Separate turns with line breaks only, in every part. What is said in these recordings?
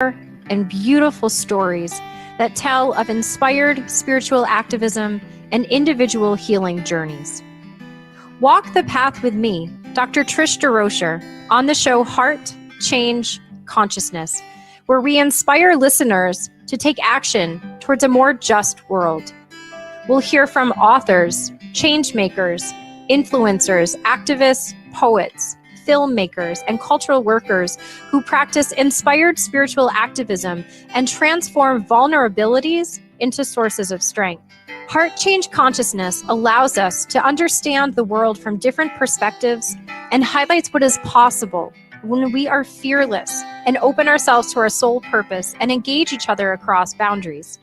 and beautiful stories that tell of inspired spiritual activism and individual healing journeys. Walk the path with me, Dr. Trish DeRocher, on the show Heart, Change, Consciousness, where we inspire listeners to take action towards a more just world. We'll hear from authors, change makers, influencers, activists, poets, filmmakers, and cultural workers who practice inspired spiritual activism and transform vulnerabilities into sources of strength. Heart Change Consciousness allows us to understand the world from different perspectives and highlights what is possible when we are fearless and open ourselves to our soul purpose and engage each other across boundaries.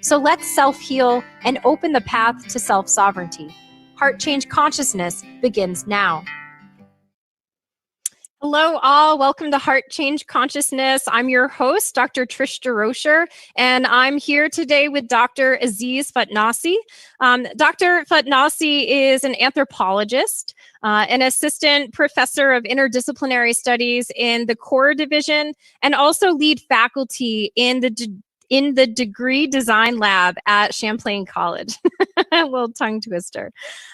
So let's self-heal and open the path to self-sovereignty. Heart Change Consciousness begins now. Hello, all. Welcome to Heart Change Consciousness. I'm your host, Dr. Trish DeRocher, and I'm here today with Dr. Aziz Fatnassi. Dr. Fatnassi is an anthropologist, an assistant professor of interdisciplinary studies in the core division, and also lead faculty in the degree design lab at Champlain College. A little tongue twister.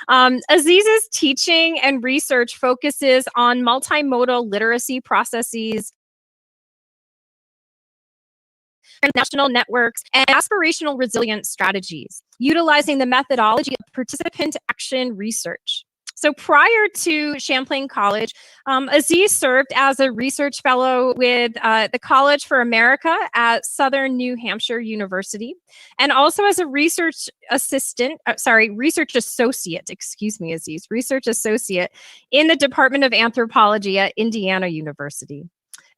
Aziz's teaching and research focuses on multimodal literacy processes, national networks, and aspirational resilience strategies, utilizing the methodology of participant action research. So prior to Champlain College, Aziz served as a research fellow with the College for America at Southern New Hampshire University, and also as a research associate in the Department of Anthropology at Indiana University.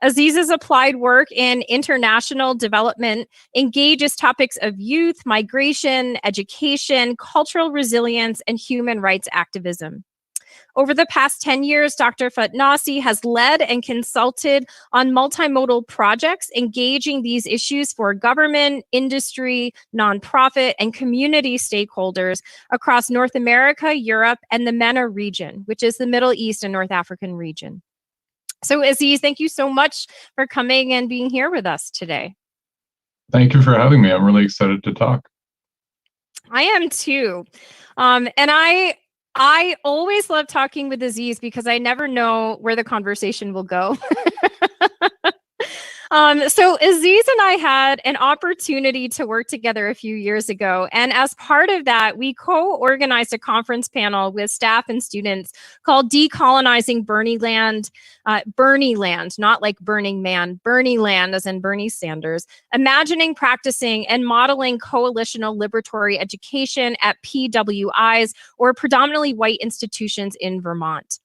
Aziz's applied work in international development engages topics of youth, migration, education, cultural resilience, and human rights activism. Over the past 10 years, Dr. Fatnassi has led and consulted on multimodal projects engaging these issues for government, industry, nonprofit, and community stakeholders across North America, Europe, and the MENA region, which is the Middle East and North African region. So Aziz, thank you so much for coming and being here with us today.
Thank you for having me. I'm really excited to talk.
I am too. And I always love talking with Aziz because I never know where the conversation will go. So Aziz and I had an opportunity to work together a few years ago. And as part of that, we co-organized a conference panel with staff and students called Decolonizing Bernieland, Bernieland, not like Burning Man, Bernieland as in Bernie Sanders, imagining, practicing, and modeling coalitional liberatory education at PWIs, or predominantly white institutions in Vermont.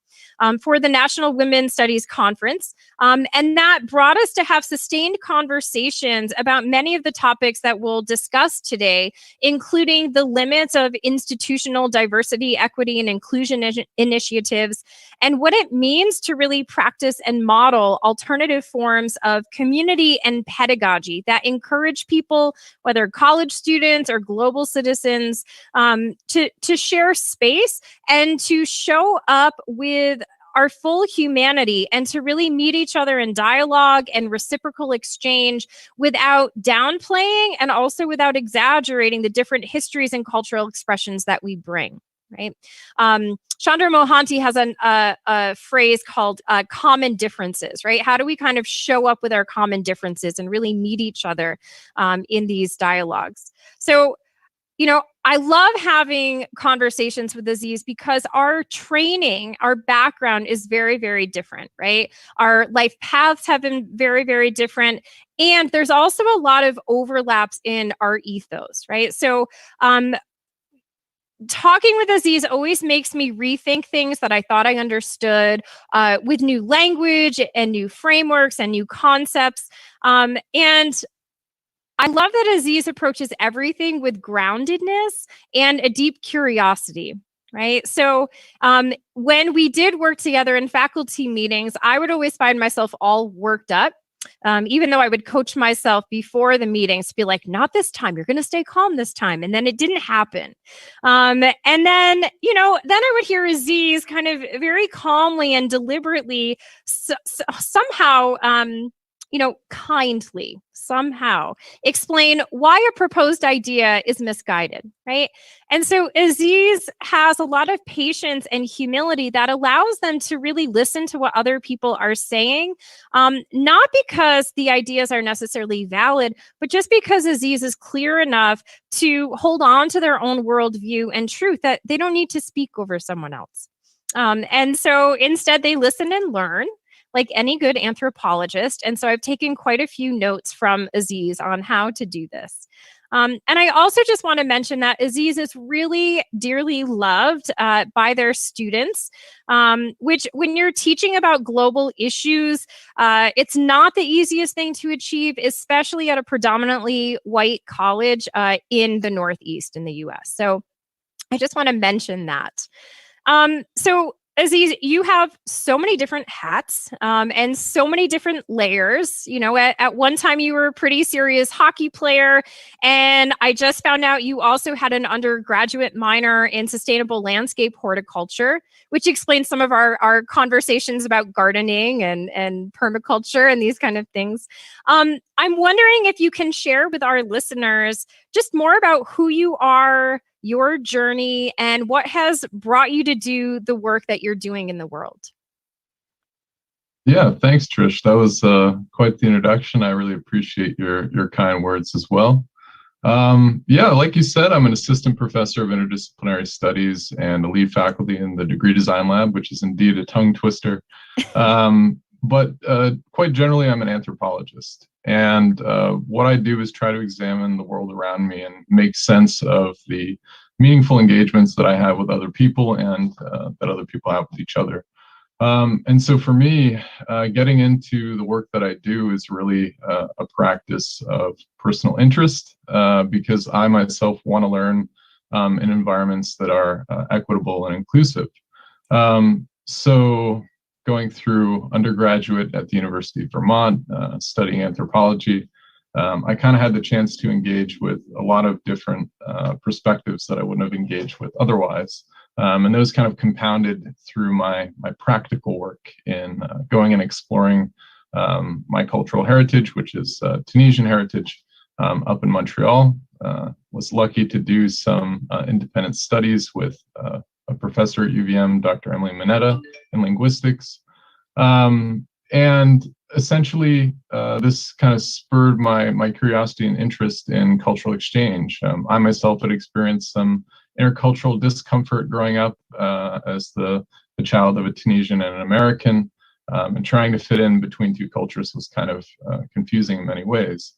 For the National Women's Studies Conference. And that brought us to have sustained conversations about many of the topics that we'll discuss today, including the limits of institutional diversity, equity, and inclusion initiatives, and what it means to really practice and model alternative forms of community and pedagogy that encourage people, whether college students or global citizens, to share space and to show up with our full humanity and to really meet each other in dialogue and reciprocal exchange without downplaying and also without exaggerating the different histories and cultural expressions that we bring, right? Chandra Mohanty has a phrase called common differences, right? How do we kind of show up with our common differences and really meet each other in these dialogues? So, you know, I love having conversations with Aziz because our training, our background is very, very different, right? Our life paths have been very, very different. And there's also a lot of overlaps in our ethos, right? So talking with Aziz always makes me rethink things that I thought I understood with new language and new frameworks and new concepts. And I love that Aziz approaches everything with groundedness and a deep curiosity, right? So when we did work together in faculty meetings, I would always find myself all worked up, even though I would coach myself before the meetings to be like, not this time, you're going to stay calm this time. And then it didn't happen. And then, then I would hear Aziz kind of very calmly and deliberately somehow, kindly somehow explain why a proposed idea is misguided, right? And so Aziz has a lot of patience and humility that allows them to really listen to what other people are saying, not because the ideas are necessarily valid, but just because Aziz is clear enough to hold on to their own worldview and truth that they don't need to speak over someone else. And so instead, they listen and learn like any good anthropologist. And so I've taken quite a few notes from Aziz on how to do this. And I also just want to mention that Aziz is really dearly loved by their students, which when you're teaching about global issues, it's not the easiest thing to achieve, especially at a predominantly white college in the Northeast in the US. So I just want to mention that. So Aziz, you have so many different hats and so many different layers. At one time you were a pretty serious hockey player, and I just found out you also had an undergraduate minor in sustainable landscape horticulture, which explains some of our conversations about gardening and permaculture and these kind of things. I'm wondering if you can share with our listeners just more about who you are, your journey, and what has brought you to do the work that you're doing in the world.
Yeah, thanks, Trish. That was quite the introduction. I really appreciate your kind words as well. Yeah, like you said, I'm an assistant professor of interdisciplinary studies and a lead faculty in the degree design lab, which is indeed a tongue twister. But quite generally, I'm an anthropologist. And what I do is try to examine the world around me and make sense of the meaningful engagements that I have with other people and that other people have with each other. And so for me, getting into the work that I do is really a practice of personal interest because I myself want to learn in environments that are equitable and inclusive. So going through undergraduate at the University of Vermont, studying anthropology, I kind of had the chance to engage with a lot of different perspectives that I wouldn't have engaged with otherwise. And those kind of compounded through my practical work in going and exploring my cultural heritage, which is Tunisian heritage, up in Montreal. Was lucky to do some independent studies with a professor at UVM, Dr. Emily Mineta, in linguistics. And essentially, this kind of spurred my curiosity and interest in cultural exchange. I myself had experienced some intercultural discomfort growing up as the child of a Tunisian and an American, and trying to fit in between two cultures was kind of confusing in many ways.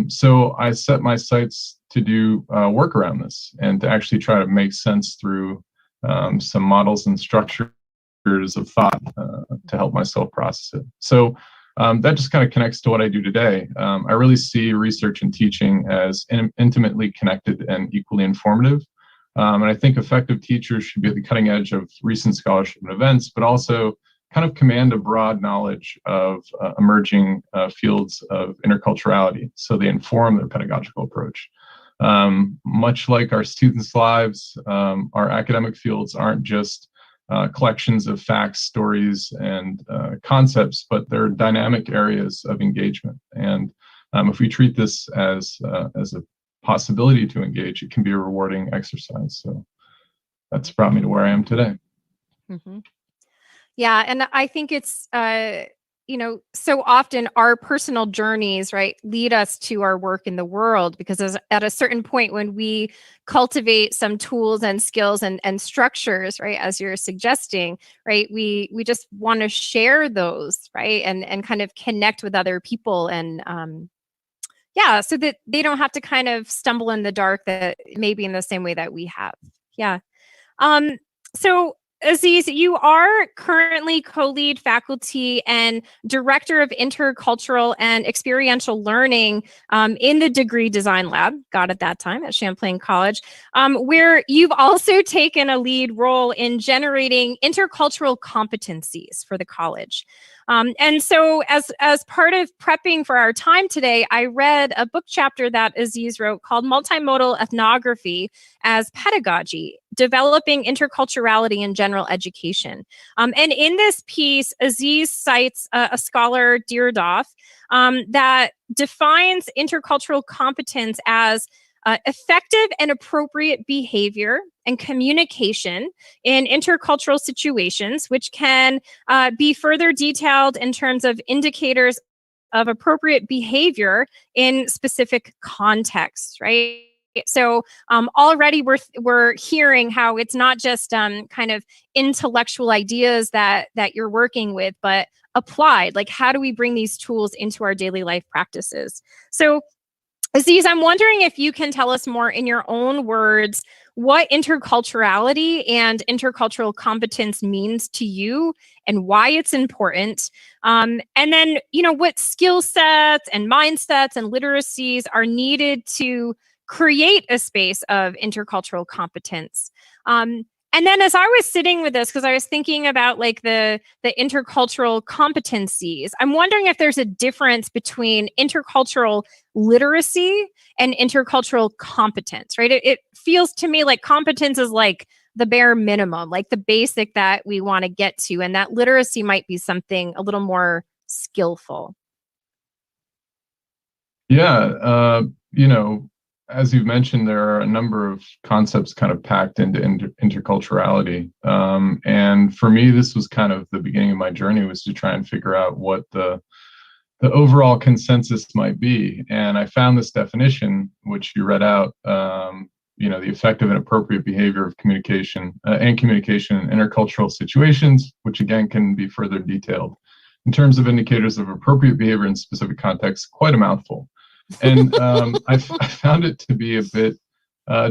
So I set my sights to do work around this and to actually try to make sense through some models and structures of thought to help myself process it. So that just kind of connects to what I do today. I really see research and teaching as intimately connected and equally informative. And I think effective teachers should be at the cutting edge of recent scholarship and events, but also kind of command a broad knowledge of emerging fields of interculturality, so they inform their pedagogical approach. Much like our students' lives, our academic fields aren't just collections of facts, stories, and concepts, but they're dynamic areas of engagement. And if we treat this as a possibility to engage, it can be a rewarding exercise. So that's brought me to where I am today.
Mm-hmm. Yeah, and I think it's so often our personal journeys, right, lead us to our work in the world, because at a certain point when we cultivate some tools and skills and structures, right, as you're suggesting, right, we just want to share those, right, and kind of connect with other people and so that they don't have to kind of stumble in the dark that maybe in the same way that we have. Yeah. So Aziz, you are currently co-lead faculty and director of intercultural and experiential learning in the degree design lab, got at that time at Champlain College, where you've also taken a lead role in generating intercultural competencies for the college. And so as part of prepping for our time today, I read a book chapter that Aziz wrote called Multimodal Ethnography as Pedagogy. developing interculturality in general education. And in this piece, Aziz cites a scholar, DeRocher, that defines intercultural competence as effective and appropriate behavior and communication in intercultural situations, which can be further detailed in terms of indicators of appropriate behavior in specific contexts, right? So already we're hearing how it's not just kind of intellectual ideas that you're working with, but applied. Like, how do we bring these tools into our daily life practices? So Aziz, I'm wondering if you can tell us more in your own words what interculturality and intercultural competence means to you and why it's important. And then, what skill sets and mindsets and literacies are needed to create a space of intercultural competence. And then as I was sitting with this, because I was thinking about like the intercultural competencies, I'm wondering if there's a difference between intercultural literacy and intercultural competence, right? It feels to me like competence is like the bare minimum, like the basic that we want to get to, and that literacy might be something a little more skillful.
Yeah, as you've mentioned, there are a number of concepts kind of packed into interculturality. And for me, this was kind of the beginning of my journey, was to try and figure out what the overall consensus might be. And I found this definition, which you read out, the effective and appropriate behavior of communication in intercultural situations, which again can be further detailed. In terms of indicators of appropriate behavior in specific contexts, quite a mouthful. And I found it to be a bit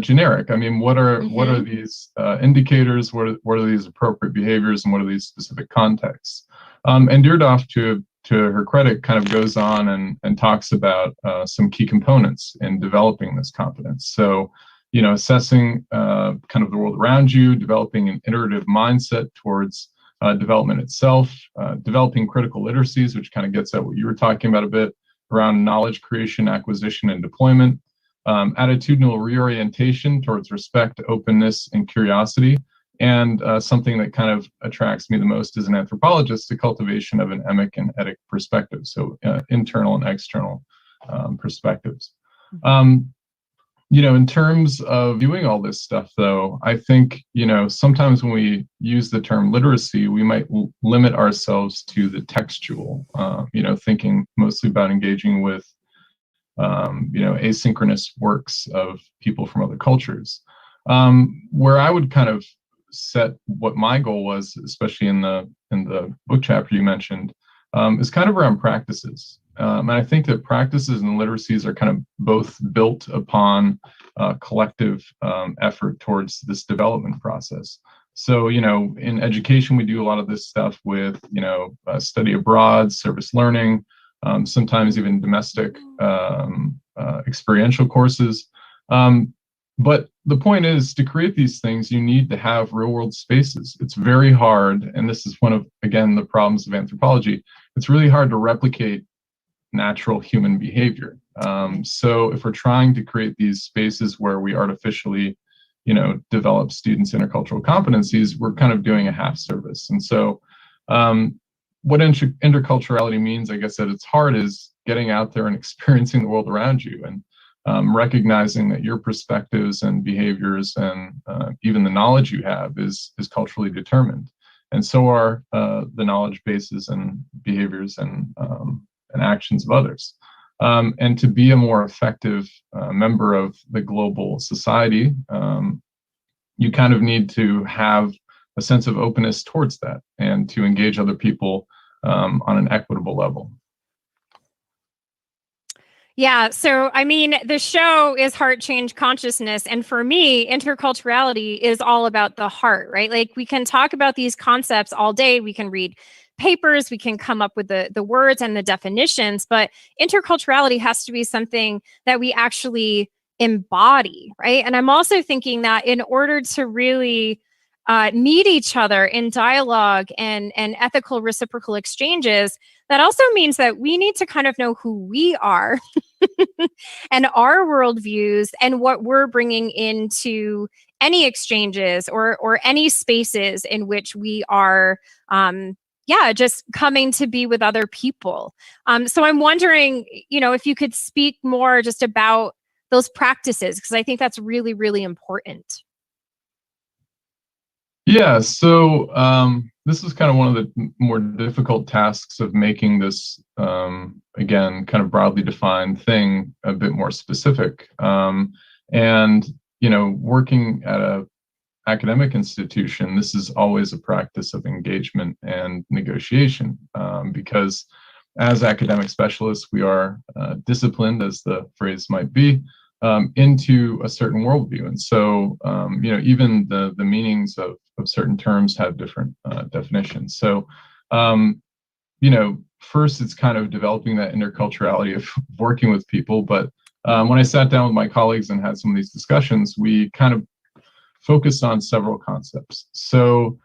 generic. I mean, what are these indicators? What are these appropriate behaviors, and what are these specific contexts? And DeRocher, to her credit, kind of goes on and talks about some key components in developing this competence. So, assessing kind of the world around you, developing an iterative mindset towards development itself, developing critical literacies, which kind of gets at what you were talking about a bit, around knowledge creation, acquisition, and deployment, attitudinal reorientation towards respect, openness, and curiosity, and something that kind of attracts me the most as an anthropologist, the cultivation of an emic and etic perspective, so internal and external perspectives. In terms of doing all this stuff, though, I think, sometimes when we use the term literacy, we might limit ourselves to the textual, thinking mostly about engaging with, asynchronous works of people from other cultures. Where I would kind of set what my goal was, especially in the book chapter you mentioned, is kind of around practices. And I think that practices and literacies are kind of both built upon collective effort towards this development process. So, in education, we do a lot of this stuff with, study abroad, service learning, sometimes even domestic experiential courses. But the point is, to create these things, you need to have real world spaces. It's very hard, and this is one of, again, the problems of anthropology. It's really hard to replicate natural human behavior. So if we're trying to create these spaces where we artificially, develop students' intercultural competencies, we're kind of doing a half service. And so what interculturality means, I guess, at its heart, is getting out there and experiencing the world around you, and recognizing that your perspectives and behaviors and even the knowledge you have is culturally determined. And so are the knowledge bases and behaviors and actions of others. And to be a more effective member of the global society, you kind of need to have a sense of openness towards that and to engage other people on an equitable level.
Yeah. So, I mean, the show is Heart Change Consciousness. And for me, interculturality is all about the heart, right? Like, we can talk about these concepts all day. We can read papers, we can come up with the words and the definitions, but interculturality has to be something that we actually embody, right? And I'm also thinking that in order to really meet each other in dialogue and ethical reciprocal exchanges, that also means that we need to kind of know who we are and our worldviews and what we're bringing into any exchanges or any spaces in which we are just coming to be with other people. So I'm wondering, if you could speak more just about those practices, because I think that's really, really important.
Yeah, so this is kind of one of the more difficult tasks of making this, again, kind of broadly defined thing a bit more specific. And, working at a academic institution, this is always a practice of engagement and negotiation, because as academic specialists, we are disciplined, as the phrase might be, into a certain worldview. And so, even the meanings of certain terms have different definitions. So, first it's kind of developing that interculturality of working with people. But when I sat down with my colleagues and had some of these discussions, we kind of focused on several concepts. So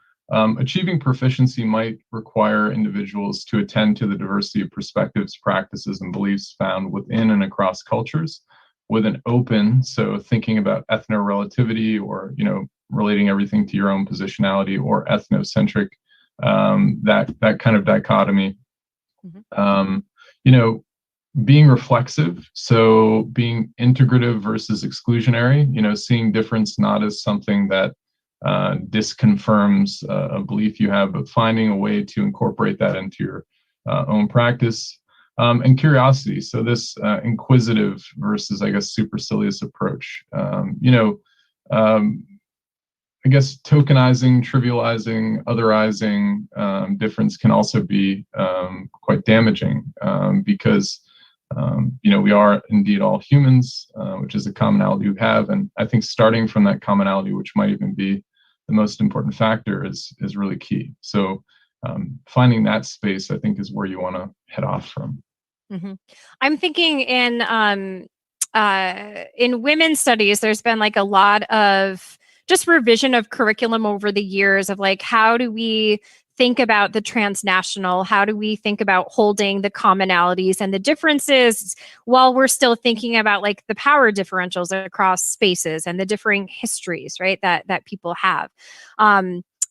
achieving proficiency might require individuals to attend to the diversity of perspectives, practices, and beliefs found within and across cultures with an open, so thinking about ethno-relativity or, relating everything to your own positionality, or ethnocentric, that kind of dichotomy. Mm-hmm. Being reflexive, so being integrative versus exclusionary, seeing difference not as something that disconfirms a belief you have, but finding a way to incorporate that into your own practice. And curiosity, so this inquisitive versus, I guess, supercilious approach. I guess tokenizing, trivializing, otherizing difference can also be quite damaging, because we are indeed all humans, which is a commonality we have. And I think starting from that commonality, which might even be the most important factor, is really key. So finding that space, I think, is where you want to head off from.
Mm-hmm. I'm thinking in women's studies, there's been like a lot of just revision of curriculum over the years of like, how do we think about the transnational? How do we think about holding the commonalities and the differences while we're still thinking about like the power differentials across spaces and the differing histories, right, that people have.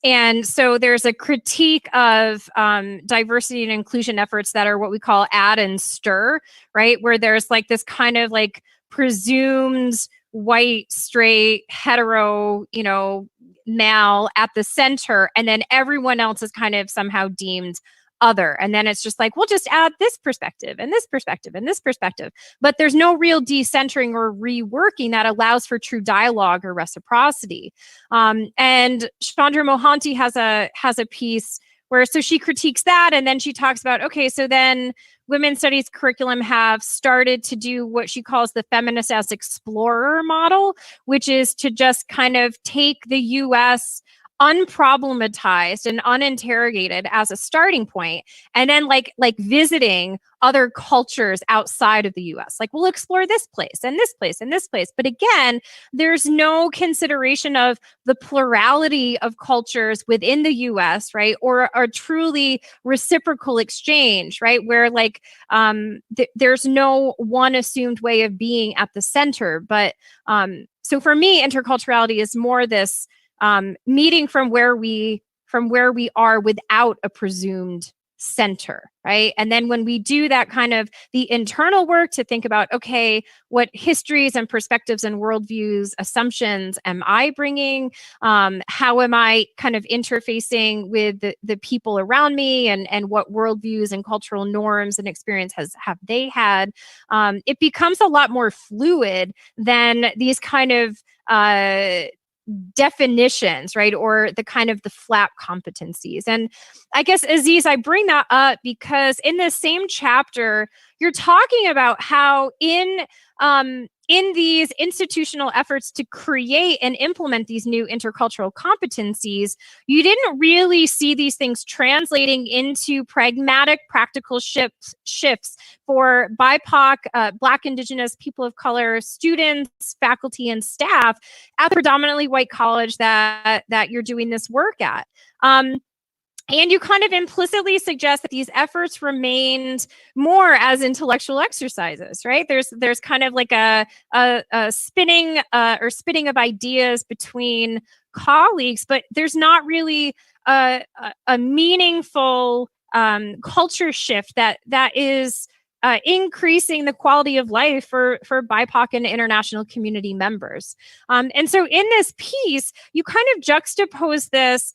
And so there's a critique of diversity and inclusion efforts that are what we call add and stir, right? Where there's like this kind of like presumed white, straight, hetero, male at the center, and then everyone else is kind of somehow deemed other. And then it's just like, we'll just add this perspective and this perspective and this perspective. But there's no real decentering or reworking that allows for true dialogue or reciprocity. And Chandra Mohanty has a piece where, so she critiques that, and then she talks about, okay, so then women's studies curriculum have started to do what she calls the feminist as explorer model, which is to just kind of take the US unproblematized and uninterrogated as a starting point, and then like visiting other cultures outside of the US. Like, we'll explore this place and this place and this place. But again, there's no consideration of the plurality of cultures within the US, right? Or a truly reciprocal exchange, right? Where like there's no one assumed way of being at the center. But so for me, interculturality is more this meeting from where we are without a presumed center, right? And then when we do that kind of the internal work to think about, okay, what histories and perspectives and worldviews, assumptions am I bringing? How am I kind of interfacing with the people around me, and what worldviews and cultural norms and experience have they had? It becomes a lot more fluid than these kind of definitions, right? Or the kind of the flat competencies. And I guess, Aziz, I bring that up because in this same chapter, you're talking about how in these institutional efforts to create and implement these new intercultural competencies, you didn't really see these things translating into pragmatic, practical shifts for BIPOC, Black, Indigenous, people of color, students, faculty, and staff at the predominantly white college that you're doing this work at. And you kind of implicitly suggest that these efforts remained more as intellectual exercises, right? There's kind of like a spinning or spitting of ideas between colleagues, but there's not really a meaningful culture shift that is increasing the quality of life for BIPOC and international community members. And so in this piece, you kind of juxtapose this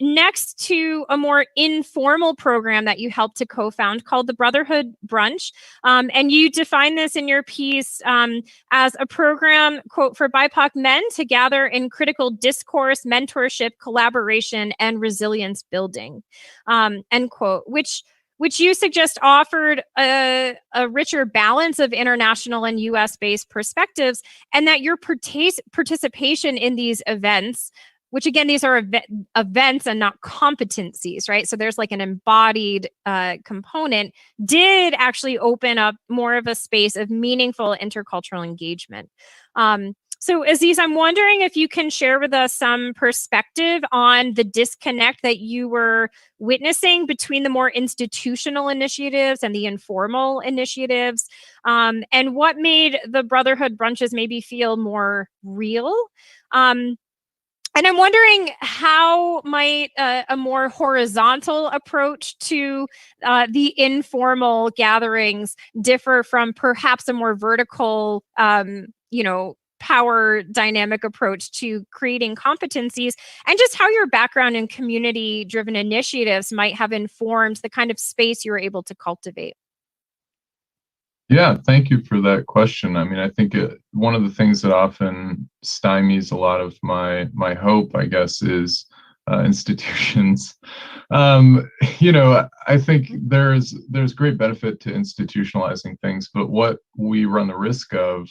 next to a more informal program that you helped to co-found called the Brotherhood Brunch. And you define this in your piece as a program, quote, for BIPOC men to gather in critical discourse, mentorship, collaboration, and resilience building, end quote, which you suggest offered a richer balance of international and US-based perspectives, and that your participation in these events, which again, these are events and not competencies, right? So there's like an embodied component, did actually open up more of a space of meaningful intercultural engagement. So Aziz, I'm wondering if you can share with us some perspective on the disconnect that you were witnessing between the more institutional initiatives and the informal initiatives, and what made the Brotherhood Brunches maybe feel more real. And I'm wondering how might a more horizontal approach to the informal gatherings differ from perhaps a more vertical, power dynamic approach to creating competencies, and just how your background in community-driven initiatives might have informed the kind of space you were able to cultivate.
Yeah, thank you for that question. I mean, I think one of the things that often stymies a lot of my hope, I guess, is institutions. I think there's great benefit to institutionalizing things, but what we run the risk of,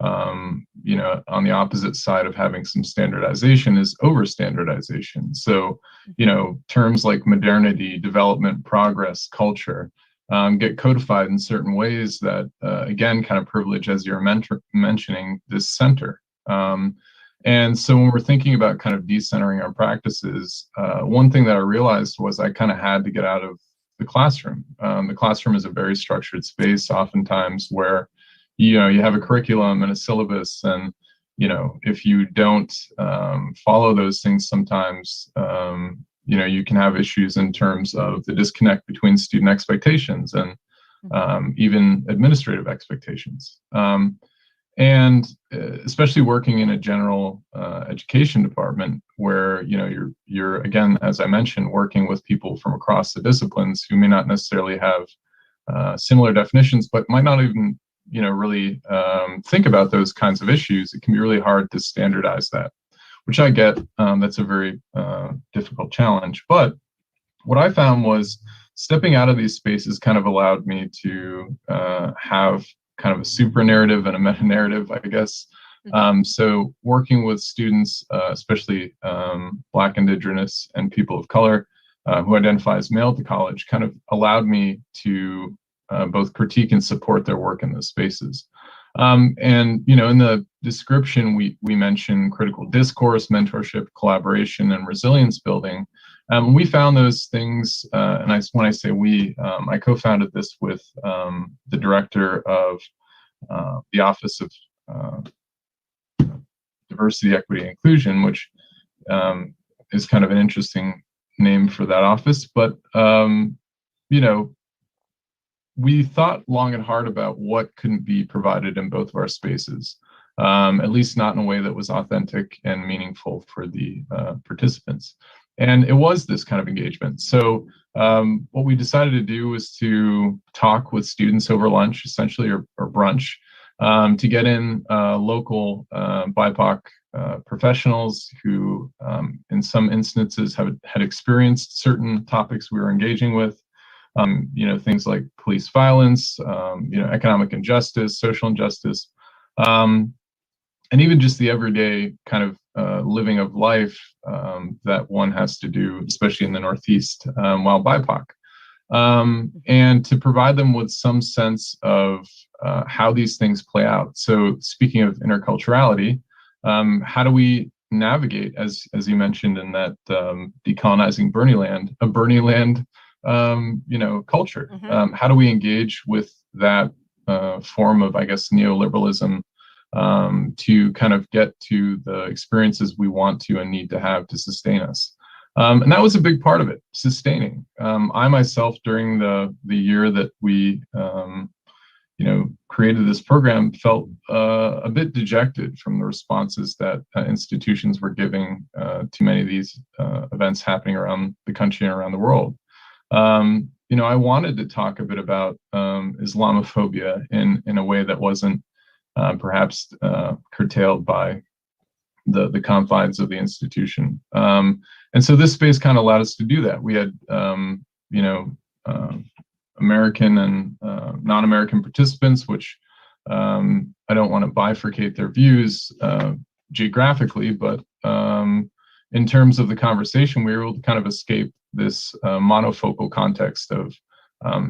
on the opposite side of having some standardization is over-standardization. So, terms like modernity, development, progress, culture, get codified in certain ways that, again, kind of privilege, as you're mentioning, this center. And so when we're thinking about kind of decentering our practices, one thing that I realized was I kind of had to get out of the classroom. The classroom is a very structured space, oftentimes, where you have a curriculum and a syllabus, and if you don't follow those things, sometimes you can have issues in terms of the disconnect between student expectations and even administrative expectations. And especially working in a general education department where you're again, as I mentioned, working with people from across the disciplines who may not necessarily have similar definitions, but might not even really think about those kinds of issues. It can be really hard to standardize that, which I get. That's a very difficult challenge. But what I found was stepping out of these spaces kind of allowed me to have kind of a super narrative and a meta narrative, I guess. So working with students, especially Black, Indigenous, and people of color who identify as male to college, kind of allowed me to both critique and support their work in those spaces. And in the description, we mentioned critical discourse, mentorship, collaboration, and resilience building. We found those things, and when I say we, I co-founded this with the director of the Office of Diversity, Equity, and Inclusion, which is kind of an interesting name for that office. But we thought long and hard about what couldn't be provided in both of our spaces, at least not in a way that was authentic and meaningful for the participants. And it was this kind of engagement. So what we decided to do was to talk with students over lunch, essentially, or brunch, to get in local BIPOC professionals who, in some instances, had experienced certain topics we were engaging with. Things like police violence, economic injustice, social injustice, and even just the everyday kind of living of life that one has to do, especially in the Northeast, while BIPOC. And to provide them with some sense of how these things play out. So speaking of interculturality, how do we navigate, as you mentioned in that Decolonizing Bernieland, a Bernieland culture. How do we engage with that form of, I guess, neoliberalism to kind of get to the experiences we want to and need to have to sustain us? And that was a big part of it, sustaining. I myself, during the year that we created this program, felt a bit dejected from the responses that institutions were giving to many of these events happening around the country and around the world. I wanted to talk a bit about Islamophobia in a way that wasn't perhaps curtailed by the confines of the institution. And so this space kind of allowed us to do that. We had, American and non-American participants, which I don't want to bifurcate their views geographically, but in terms of the conversation, we were able to kind of escape this monofocal context of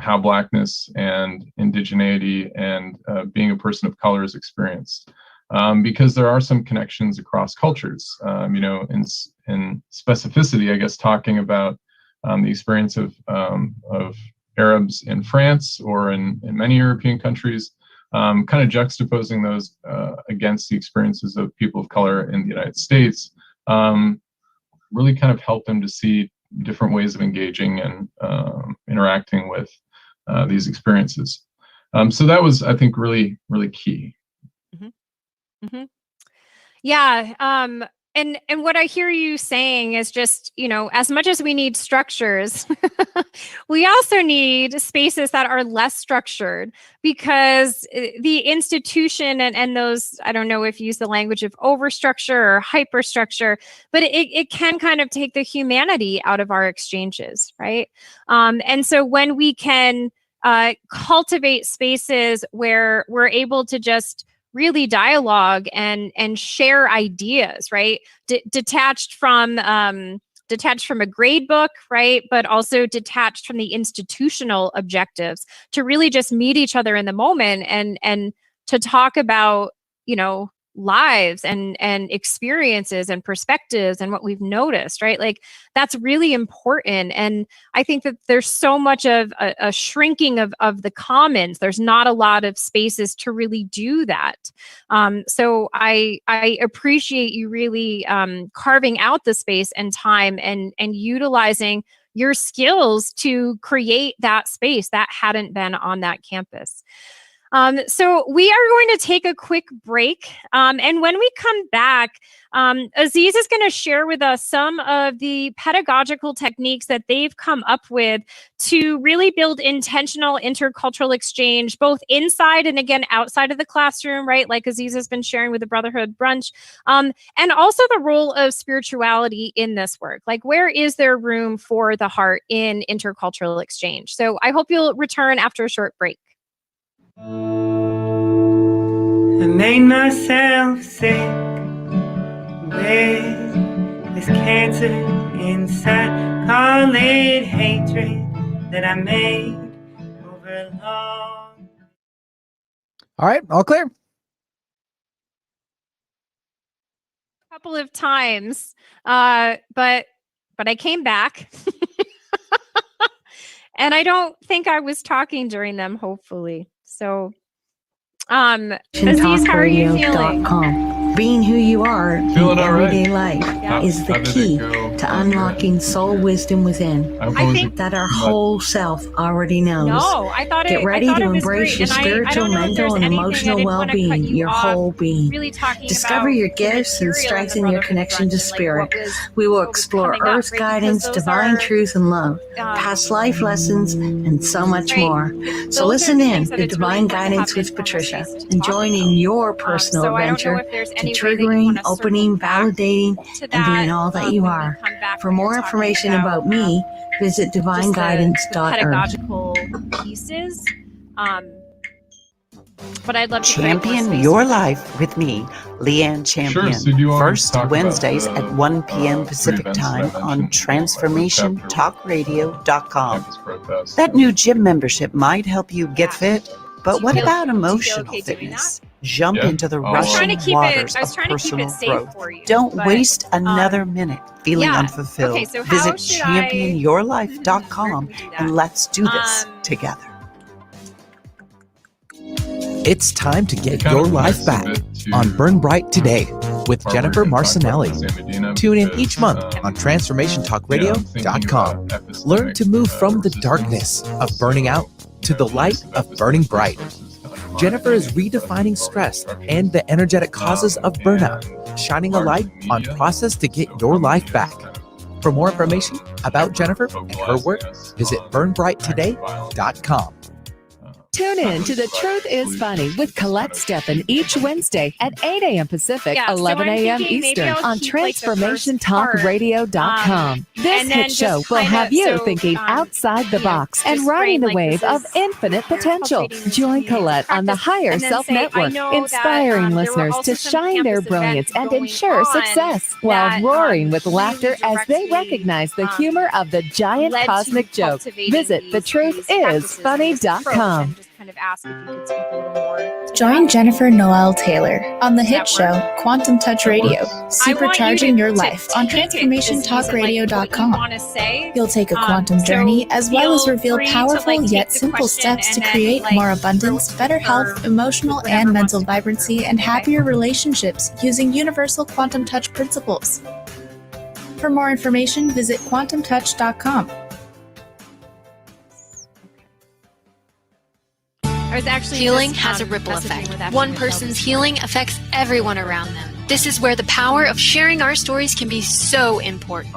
how Blackness and indigeneity and being a person of color is experienced. Because there are some connections across cultures, in specificity, I guess, talking about the experience of Arabs in France or in many European countries, kind of juxtaposing those against the experiences of people of color in the United States, really kind of help them to see different ways of engaging and interacting with these experiences. So that was, I think, really, really key.
Mm-hmm. Yeah. And what I hear you saying is just, as much as we need structures, we also need spaces that are less structured, because the institution and those, I don't know if you use the language of overstructure or hyperstructure, but it can kind of take the humanity out of our exchanges, right? And so when we can cultivate spaces where we're able to just really dialogue and share ideas, right? Detached from a grade book, right? But also detached from the institutional objectives, to really just meet each other in the moment and to talk about, lives and experiences and perspectives and what we've noticed, right? Like, that's really important. And I think that there's so much of a shrinking of the commons. There's not a lot of spaces to really do that. So I appreciate you really carving out the space and time and utilizing your skills to create that space that hadn't been on that campus. So we are going to take a quick break. And when we come back, Aziz is going to share with us some of the pedagogical techniques that they've come up with to really build intentional intercultural exchange, both inside and, again, outside of the classroom, right? Like Aziz has been sharing with the Brotherhood Brunch, and also the role of spirituality in this work. Like, where is there room for the heart in intercultural exchange? So I hope you'll return after a short break.
I made myself sick with this cancer inside. Call it hatred that I made over long.
All right, all clear.
A couple of times, but I came back. And I don't think I was talking during them, hopefully. So, Aziz, how are you feeling?
Being who you are in everyday life is the key to unlocking soul wisdom within.
I think
that our whole self already knows.
No, I thought
Get ready to embrace your spiritual, mental, and emotional well-being, your whole being.
Really
Discover your gifts and strengthen your connection to spirit. We will explore Earth's guidance, divine truth, and love, past life lessons, and so much more. So listen in to Divine Guidance with Patricia and join in your personal adventure to triggering, opening, validating, and being all that you are. For more information about me, visit divineguidance.org.
Pedagogical pieces. But I'd love to
Champion Your Life with me, Leanne Champion.
Sure, so do you want
First
to talk
Wednesdays
about
at 1 p.m. Pacific Time on TransformationTalkRadio.com. That new gym membership might help you get fit, but what about emotional fitness? Jump into the rushing waters of personal growth. Don't waste another minute feeling unfulfilled.
Okay, so
Visit championyourlife.com and let's do this together.
It's time to get your life back on Burn Bright Today with Jennifer Marcinelli. Tune in each month on transformationtalkradio.com. Learn to move from the darkness of burning out to the light of burning bright. Jennifer is redefining stress and the energetic causes of burnout, shining a light on process to get your life back. For more information about Jennifer and her work, visit burnbrighttoday.com.
Tune in to The Truth is Funny with Colette Steffen each Wednesday at 8 a.m. Pacific, 11 a.m. Eastern on TransformationTalkRadio.com. This hit show will have you thinking outside the box and riding the wave of infinite potential. Join Colette on the Higher Self Network, inspiring listeners to shine their brilliance and ensure success while roaring with laughter as they recognize the humor of the giant cosmic joke. Visit thetruthisfunny.com.
Kind of ask if you could speak a little more.
Join Jennifer Noel Taylor on the hit show Quantum Touch Radio, supercharging your life on transformationtalkradio.com. You'll take a quantum journey as well as reveal powerful yet simple steps to create more abundance, better health, emotional and mental vibrancy, and happier relationships using universal quantum touch principles. For more information, visit quantumtouch.com.
Healing has a ripple effect. One person's healing affects everyone around them. This is where the power of sharing our stories can be so important.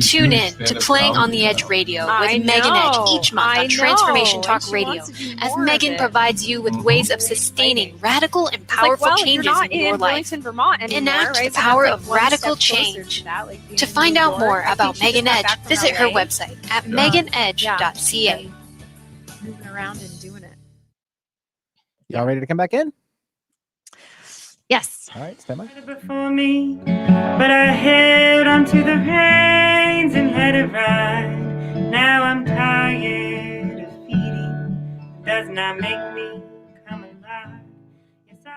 Tune in to Playing on the Edge Radio with Megan Edge each month on Transformation Talk Radio, as Megan provides you with ways of sustaining radical and powerful changes in your life. Enact the power of radical change. To find out more about Megan Edge, visit her website at meganedge.ca.
Moving around and doing it.
Y'all ready to come back in?
Yes.
All right, stand by.
Before me, but I held onto the reins and let it ride. Now I'm tired of feeding. Does not make me come alive. Yes, I am.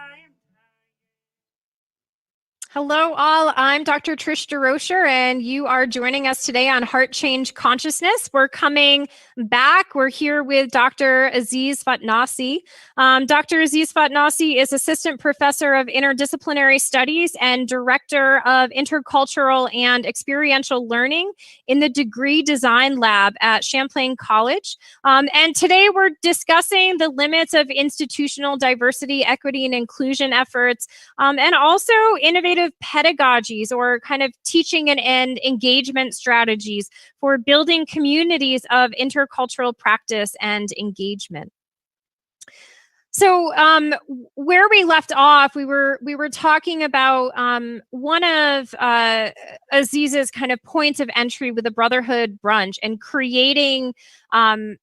Hello, all. I'm Dr. Trish DeRocher, and you are joining us today on Heart Change Consciousness. We're coming back. We're here with Dr. Aziz Fatnassi. Dr. Aziz Fatnassi is Assistant Professor of Interdisciplinary Studies and Director of Intercultural and Experiential Learning in the Degree Design Lab at Champlain College. And today we're discussing the limits of institutional diversity, equity, and inclusion efforts, and also innovative pedagogies or kind of teaching and engagement strategies for building communities of intercultural practice and engagement. So where we left off, we were talking about one of Aziz's kind of points of entry with the Brotherhood Brunch and creating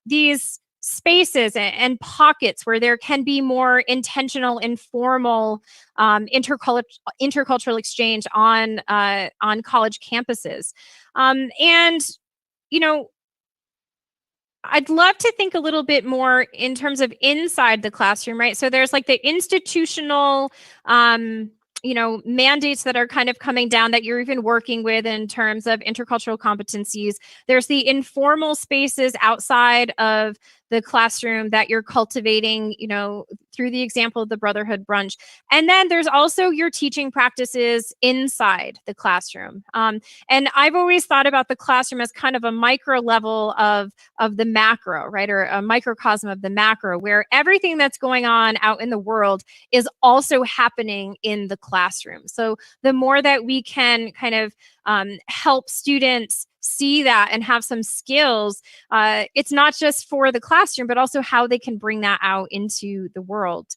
these spaces and pockets where there can be more intentional, informal intercultural exchange on college campuses. And, you know, I'd love to think a little bit more in terms of inside the classroom, right? So there's like the institutional, mandates that are kind of coming down that you're even working with in terms of intercultural competencies. There's the informal spaces outside of the classroom that you're cultivating, through the example of the Brotherhood Brunch. And then there's also your teaching practices inside the classroom. And I've always thought about the classroom as kind of a micro level of the macro, right? Or a microcosm of the macro, where everything that's going on out in the world is also happening in the classroom. So the more that we can kind of help students see that and have some skills, it's not just for the classroom, but also how they can bring that out into the world.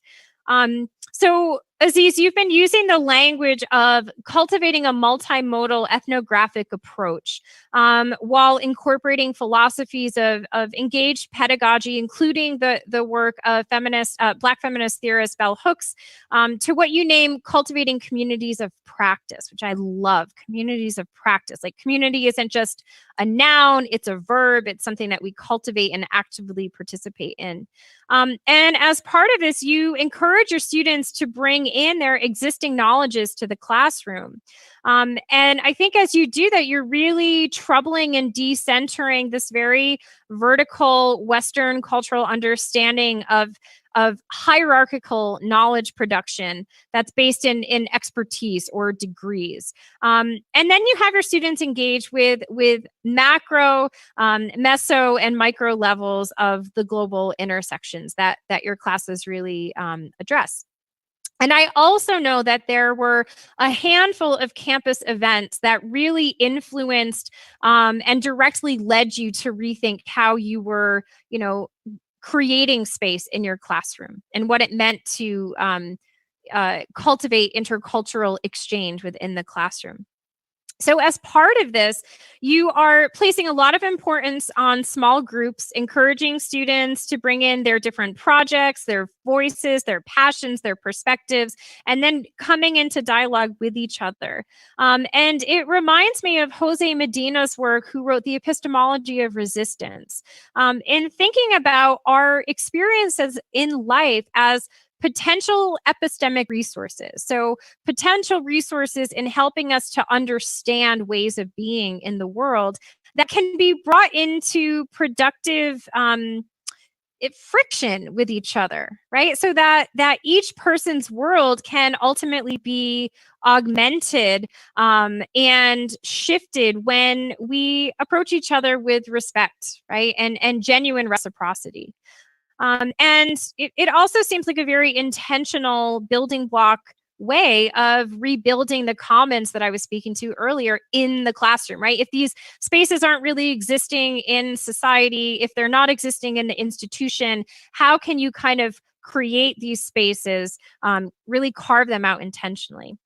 So Aziz, you've been using the language of cultivating a multimodal ethnographic approach while incorporating philosophies of engaged pedagogy, including the work of Black feminist theorist Bell Hooks, to what you name cultivating communities of practice, which I love. Communities of practice. Like, community isn't just a noun, it's a verb. It's something that we cultivate and actively participate in. And as part of this, you encourage your students to bring in their existing knowledges to the classroom. And I think as you do that, you're really troubling and decentering this very vertical Western cultural understanding of hierarchical knowledge production that's based in expertise or degrees. And then you have your students engage with macro, meso, and micro levels of the global intersections that your classes really address. And I also know that there were a handful of campus events that really influenced and directly led you to rethink how you were, creating space in your classroom and what it meant to cultivate intercultural exchange within the classroom. So as part of this, you are placing a lot of importance on small groups, encouraging students to bring in their different projects, their voices, their passions, their perspectives, and then coming into dialogue with each other. And it reminds me of Jose Medina's work, who wrote The Epistemology of Resistance, in thinking about our experiences in life as potential epistemic resources. So potential resources in helping us to understand ways of being in the world that can be brought into productive friction with each other, right? So that each person's world can ultimately be augmented and shifted when we approach each other with respect, right? And genuine reciprocity. And it also seems like a very intentional building block way of rebuilding the commons that I was speaking to earlier in the classroom, right? If these spaces aren't really existing in society, if they're not existing in the institution, how can you kind of create these spaces, really carve them out intentionally?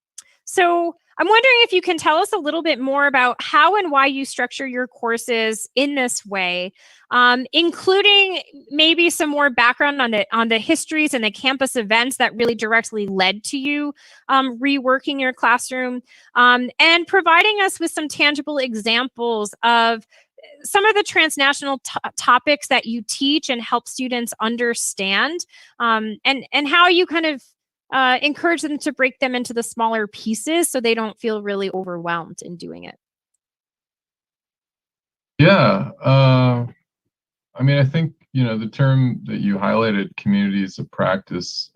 So I'm wondering if you can tell us a little bit more about how and why you structure your courses in this way, including maybe some more background on the histories and the campus events that really directly led to you reworking your classroom, and providing us with some tangible examples of some of the transnational topics that you teach and help students understand, and how you kind of encourage them to break them into the smaller pieces so they don't feel really overwhelmed in doing it.
Yeah. I mean, I think, the term that you highlighted, communities of practice,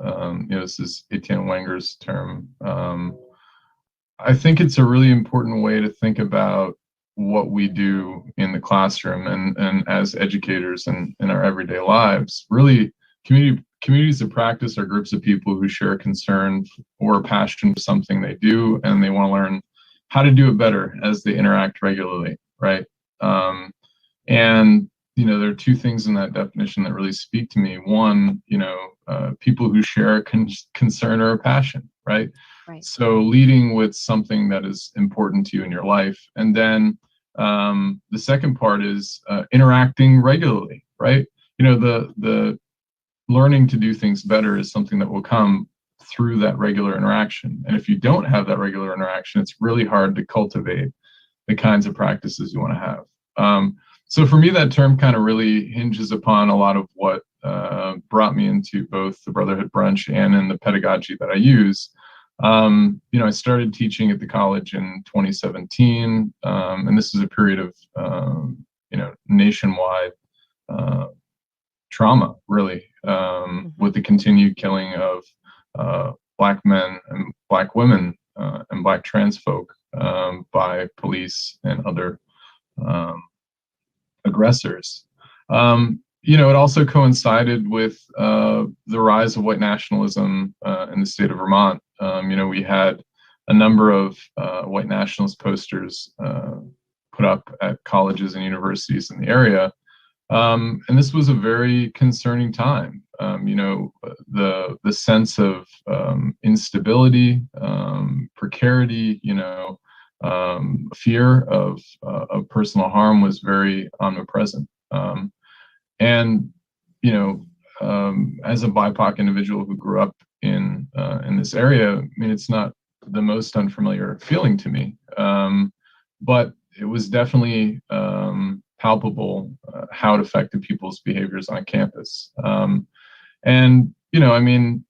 this is Etienne Wenger's term. I think it's a really important way to think about what we do in the classroom and as educators and in our everyday lives. Really, communities of practice are groups of people who share a concern or a passion for something they do, and they want to learn how to do it better as they interact regularly, right? And there are two things in that definition that really speak to me. One, people who share a concern or a passion, right?
Right.
So leading with something that is important to you in your life. And then the second part is interacting regularly, right? The learning to do things better is something that will come through that regular interaction. And if you don't have that regular interaction, it's really hard to cultivate the kinds of practices you want to have. So for me, that term kind of really hinges upon a lot of what brought me into both the Brotherhood Brunch and in the pedagogy that I use. I started teaching at the college in 2017, and this is a period of, nationwide trauma, really, with the continued killing of Black men and Black women and Black trans folk by police and other aggressors. It also coincided with the rise of white nationalism in the state of Vermont. We had a number of white nationalist posters put up at colleges and universities in the area. And this was a very concerning time. the sense of instability, precarity, fear of personal harm was very omnipresent. And as a BIPOC individual who grew up in this area, I mean, it's not the most unfamiliar feeling to me, but it was definitely palpable how it affected people's behaviors on campus. And I mean,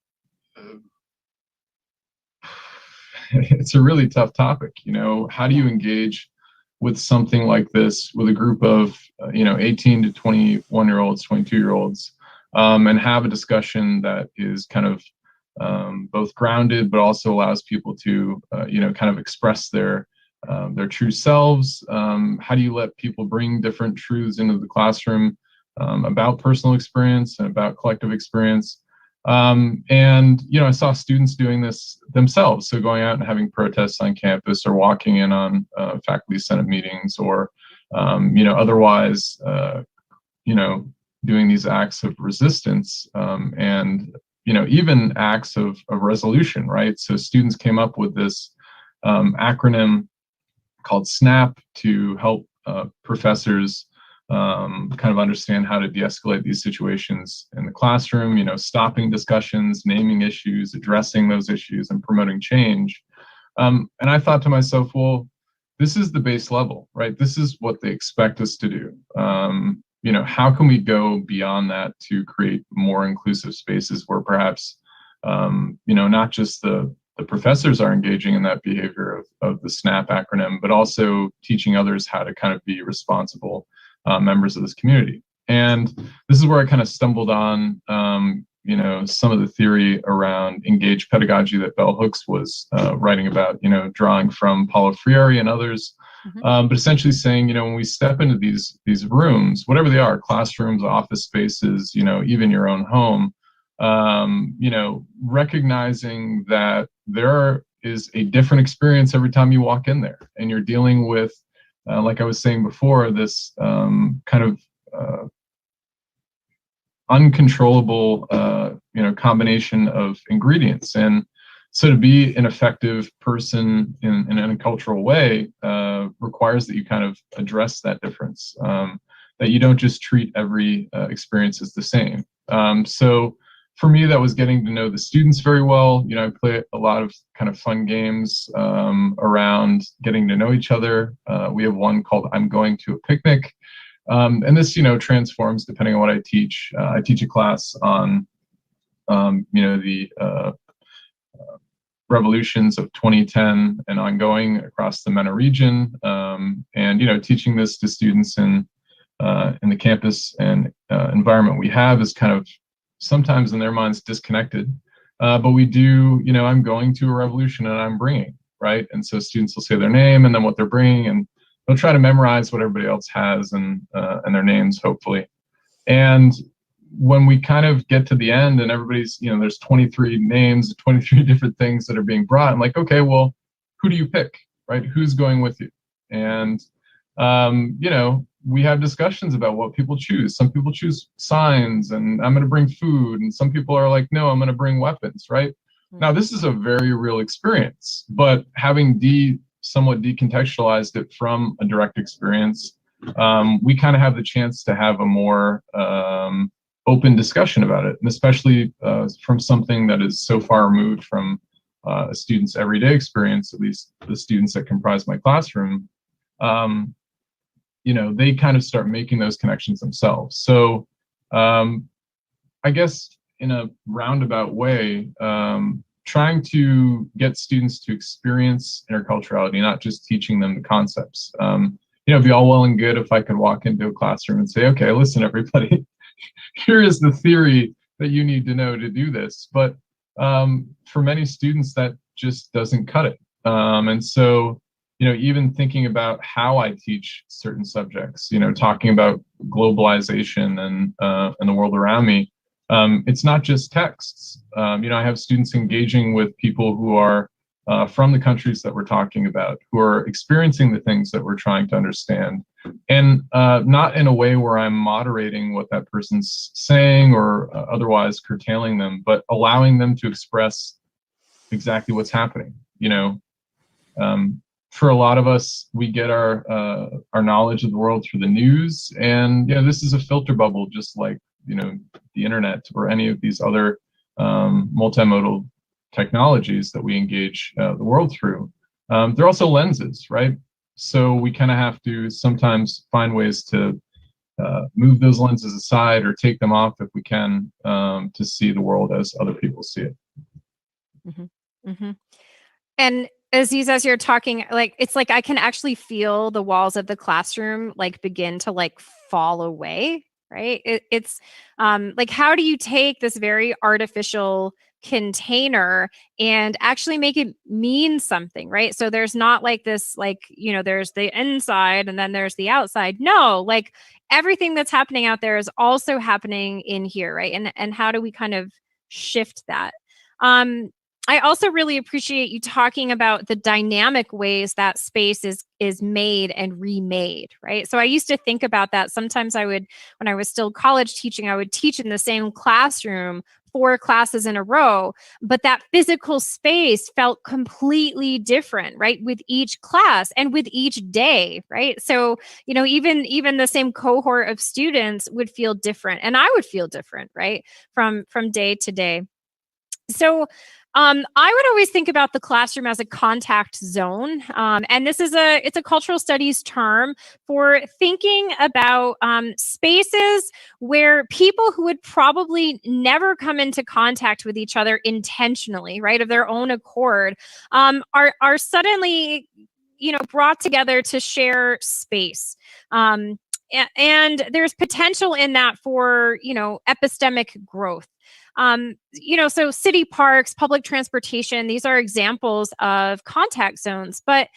it's a really tough topic. How do you engage with something like this with a group of 18 to 21-year-olds, 22-year-olds, and have a discussion that is kind of both grounded, but also allows people to kind of express their true selves. How do you let people bring different truths into the classroom about personal experience and about collective experience? And I saw students doing this themselves, so going out and having protests on campus, or walking in on faculty senate meetings, or otherwise doing these acts of resistance, and even acts of resolution, right? So students came up with this acronym called SNAP to help professors kind of understand how to de-escalate these situations in the classroom, stopping discussions, naming issues, addressing those issues, and promoting change. And I thought to myself, well, this is the base level, right? This is what they expect us to do. How can we go beyond that to create more inclusive spaces where perhaps, not just the professors are engaging in that behavior of the SNAP acronym, but also teaching others how to kind of be responsible members of this community. And this is where I kind of stumbled on, some of the theory around engaged pedagogy that Bell Hooks was writing about, drawing from Paulo Freire and others, but essentially saying, when we step into these rooms, whatever they are, classrooms, office spaces, even your own home, recognizing that there is a different experience every time you walk in there, and you're dealing with, like I was saying before, this kind of uncontrollable, combination of ingredients. And so to be an effective person in an intercultural way requires that you kind of address that difference, that you don't just treat every experience as the same. So for me, that was getting to know the students very well. I play a lot of kind of fun games around getting to know each other. We have one called I'm Going to a Picnic. And this, transforms depending on what I teach. I teach a class on, the revolutions of 2010 and ongoing across the MENA region. And, teaching this to students in the campus and environment we have is kind of sometimes in their minds disconnected, but we do, I'm going to a revolution and I'm bringing, right? And so students will say their name and then what they're bringing, and they'll try to memorize what everybody else has and their names, hopefully. And when we kind of get to the end and everybody's, there's 23 names, 23 different things that are being brought, I'm like, okay, well, who do you pick, right? Who's going with you? And, we have discussions about what people choose. Some people choose signs and I'm going to bring food. And some people are like, no, I'm going to bring weapons, right? Now, this is a very real experience, but having somewhat decontextualized it from a direct experience, we kind of have the chance to have a more open discussion about it, and especially from something that is so far removed from a student's everyday experience, at least the students that comprise my classroom. They kind of start making those connections themselves. So I guess in a roundabout way, trying to get students to experience interculturality, not just teaching them the concepts. It'd be all well and good if I could walk into a classroom and say, okay, listen, everybody, here is the theory that you need to know to do this. But for many students, that just doesn't cut it. And so, even thinking about how I teach certain subjects, talking about globalization and the world around me, it's not just texts. I have students engaging with people who are from the countries that we're talking about who are experiencing the things that we're trying to understand, and not in a way where I'm moderating what that person's saying or otherwise curtailing them, but allowing them to express exactly what's happening. For a lot of us, we get our knowledge of the world through the news, and this is a filter bubble, just like the internet or any of these other multimodal technologies that we engage the world through. They're also lenses, right? So we kind of have to sometimes find ways to move those lenses aside or take them off if we can, to see the world as other people see it.
Mm-hmm. Mm-hmm. And Aziz, as you're talking, it's like I can actually feel the walls of the classroom begin to fall away, right? It's how do you take this very artificial container and actually make it mean something, right? So there's not this there's the inside and then there's the outside. No, everything that's happening out there is also happening in here, right? And how do we kind of shift that? I also really appreciate you talking about the dynamic ways that space is made and remade, right? So I used to think about that. Sometimes when I was still college teaching, I would teach in the same classroom 4 classes in a row, but that physical space felt completely different, right? With each class and with each day, right? So, even the same cohort of students would feel different, and I would feel different, right? From day to day. So, I would always think about the classroom as a contact zone. And it's a cultural studies term for thinking about spaces where people who would probably never come into contact with each other intentionally, right, of their own accord, are suddenly, brought together to share space. And there's potential in that for, epistemic growth. So city parks, public transportation, these are examples of contact zones, but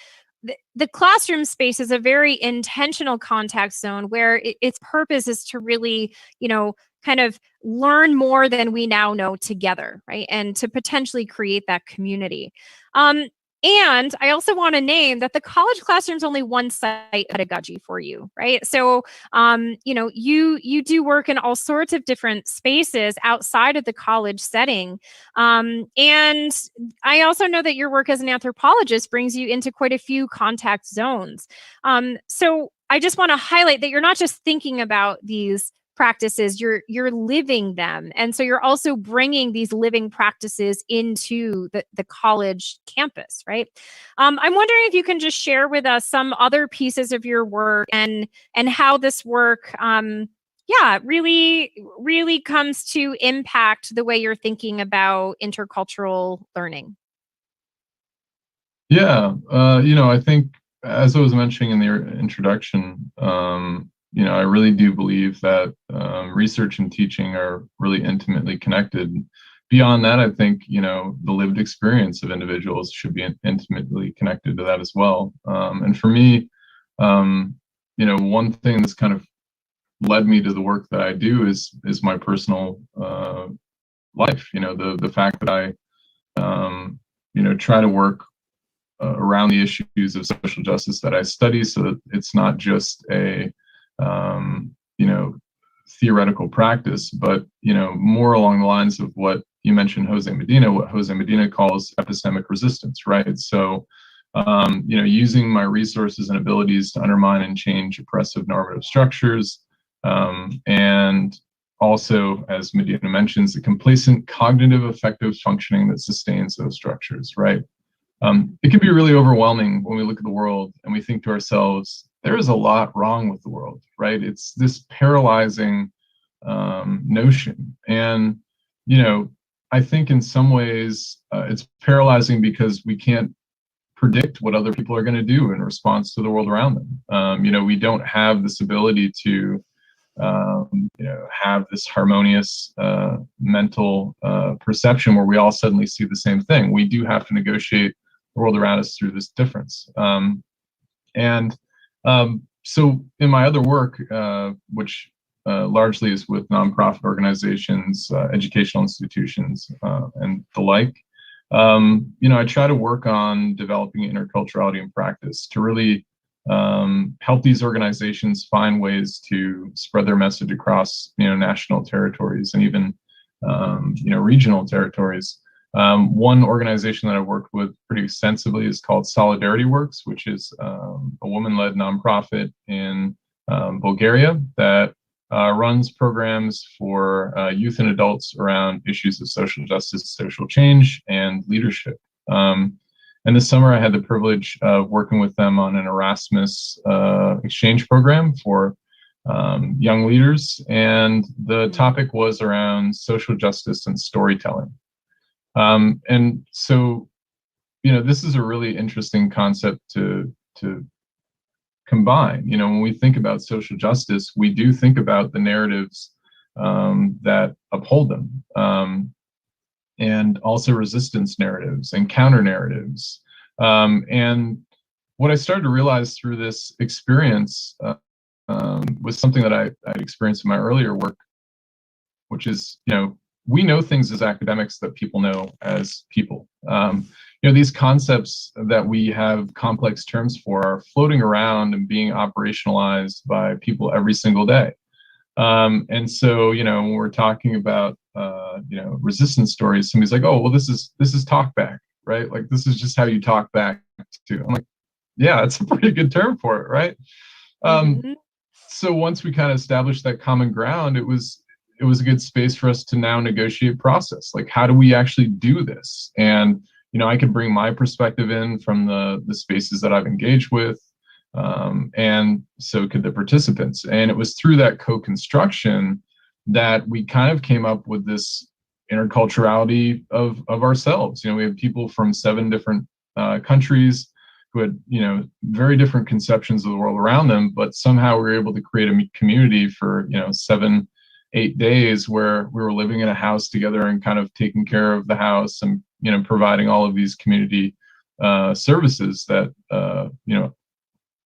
the classroom space is a very intentional contact zone where its purpose is to really, kind of learn more than we now know together, right? And to potentially create that community. And I also want to name that the college classroom is only one site pedagogy for you, right? So, you do work in all sorts of different spaces outside of the college setting. And I also know that your work as an anthropologist brings you into quite a few contact zones. So I just want to highlight that you're not just thinking about these practices, you're living them. And so you're also bringing these living practices into the college campus, right? I'm wondering if you can just share with us some other pieces of your work and how this work really comes to impact the way you're thinking about intercultural learning.
Yeah, I think, as I was mentioning in the introduction, I really do believe that research and teaching are really intimately connected. Beyond that, I think, the lived experience of individuals should be intimately connected to that as well. And for me, one thing that's kind of led me to the work that I do is my personal life. The fact that I, try to work around the issues of social justice that I study, so that it's not just a theoretical practice, but more along the lines of what you mentioned, what Jose Medina calls epistemic resistance, right? So using my resources and abilities to undermine and change oppressive normative structures, and also, as Medina mentions, the complacent cognitive effective functioning that sustains those structures, right? It can be really overwhelming when we look at the world and we think to ourselves, there is a lot wrong with the world, right? It's this paralyzing notion. And, I think in some ways it's paralyzing because we can't predict what other people are going to do in response to the world around them. We don't have this ability to, have this harmonious mental perception where we all suddenly see the same thing. We do have to negotiate the world around us through this difference. So in my other work, which largely is with nonprofit organizations, educational institutions, and the like, I try to work on developing interculturality in practice to really help these organizations find ways to spread their message across, national territories and even, regional territories. One organization that I've worked with pretty extensively is called Solidarity Works, which is a woman-led nonprofit in Bulgaria that runs programs for youth and adults around issues of social justice, social change, and leadership. And this summer, I had the privilege of working with them on an Erasmus exchange program for young leaders, and the topic was around social justice and storytelling. And so, this is a really interesting concept to combine. When we think about social justice, we do think about the narratives that uphold them, and also resistance narratives and counter narratives. And what I started to realize through this experience was something that I'd experienced in my earlier work, which is, we know things as academics that people know as people. These concepts that we have complex terms for are floating around and being operationalized by people every single day. And so, when we're talking about, resistance stories, somebody's like, oh, well, this is talk-back, right? Like, this is just how you talk back to. I'm like, yeah, it's a pretty good term for it, right? So once we kind of established that common ground, it was a good space for us to now negotiate process. Like, how do we actually do this? And, I could bring my perspective in from the spaces that I've engaged with, and so could the participants. And it was through that co-construction that we kind of came up with this interculturality of ourselves. We had people from 7 different countries who had, very different conceptions of the world around them, but somehow we were able to create a community for, 7-8 days where we were living in a house together and kind of taking care of the house and, providing all of these community services that,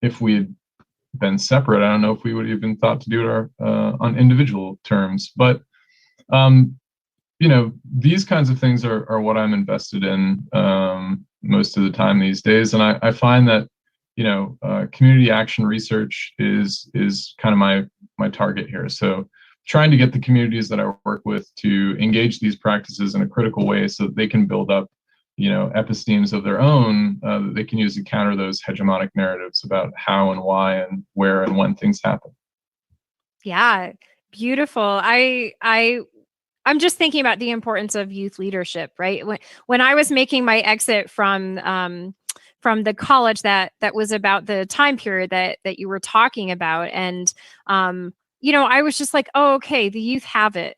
if we had been separate, I don't know if we would have even thought to do it on individual terms. But, these kinds of things are what I'm invested in most of the time these days. And I find that, community action research is kind of my target here. So trying to get the communities that I work with to engage these practices in a critical way so that they can build up, epistemes of their own that they can use to counter those hegemonic narratives about how and why and where and when things happen.
Yeah, beautiful. I'm just thinking about the importance of youth leadership, right? When I was making my exit from the college that was about the time period that you were talking about, and I was just like, oh, okay, the youth have it.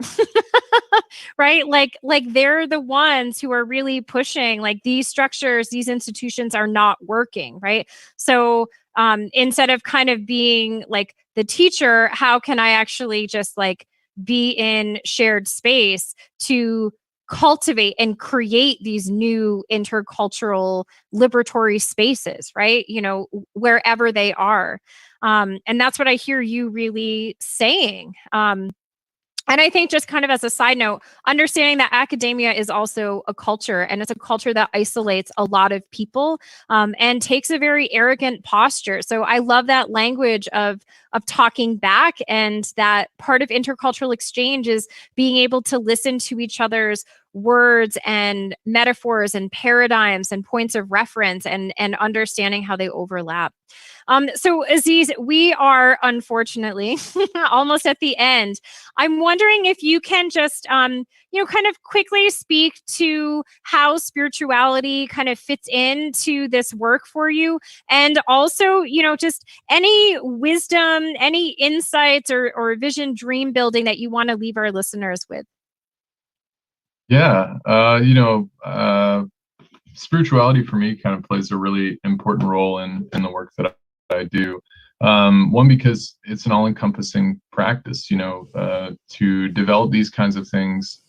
Right? Like they're the ones who are really pushing, like, these structures, these institutions are not working, right? So instead of kind of being like the teacher, how can I actually just like be in shared space to cultivate and create these new intercultural liberatory spaces, right? Wherever they are. And that's what I hear you really saying. And I think, just kind of as a side note, understanding that academia is also a culture, and it's a culture that isolates a lot of people and takes a very arrogant posture. So I love that language of talking back, and that part of intercultural exchange is being able to listen to each other's words and metaphors and paradigms and points of reference, and understanding how they overlap. So Aziz, we are unfortunately almost at the end. I'm wondering if you can just, kind of quickly speak to how spirituality kind of fits into this work for you. And also, just any wisdom, any insights or vision dream building that you want to leave our listeners with.
Yeah, spirituality for me kind of plays a really important role in the work that I do. One, because it's an all-encompassing practice. To develop these kinds of things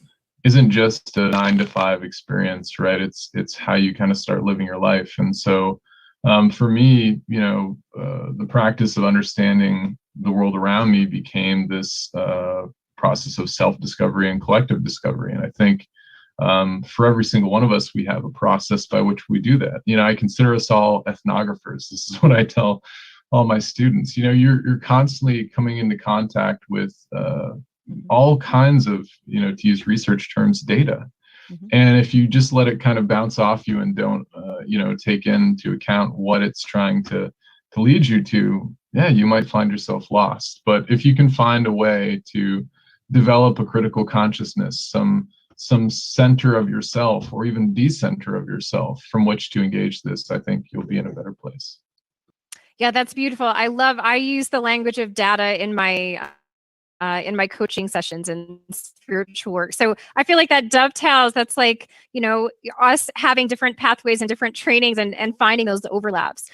isn't just a 9-to-5 experience, right? It's how you kind of start living your life. And so for me, the practice of understanding the world around me became this process of self-discovery and collective discovery. And I think For every single one of us, we have a process by which we do that. I consider us all ethnographers. This is what I tell all my students. You're constantly coming into contact with all kinds of, to use research terms, data. And if you just let it kind of bounce off you and don't, take into account what it's trying to lead you to, you might find yourself lost. But if you can find a way to develop a critical consciousness, some center of yourself, or even decenter of yourself from which to engage this, I think you'll be in a better place.
Yeah, that's beautiful. I use the language of data in my coaching sessions and spiritual work. So I feel like that dovetails. That's like, us having different pathways and different trainings and finding those overlaps.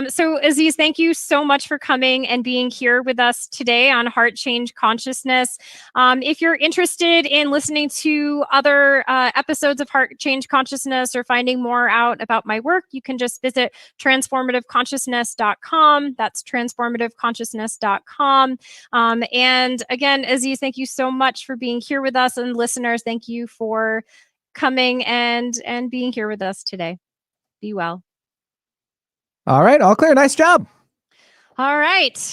So Aziz, thank you so much for coming and being here with us today on Heart Change Consciousness. If you're interested in listening to other episodes of Heart Change Consciousness or finding more out about my work, you can just visit transformativeconsciousness.com. That's transformativeconsciousness.com. And again, Aziz, thank you so much for being here with us, and listeners, thank you for coming and being here with us today. Be well.
All right, all clear. Nice job.
All right.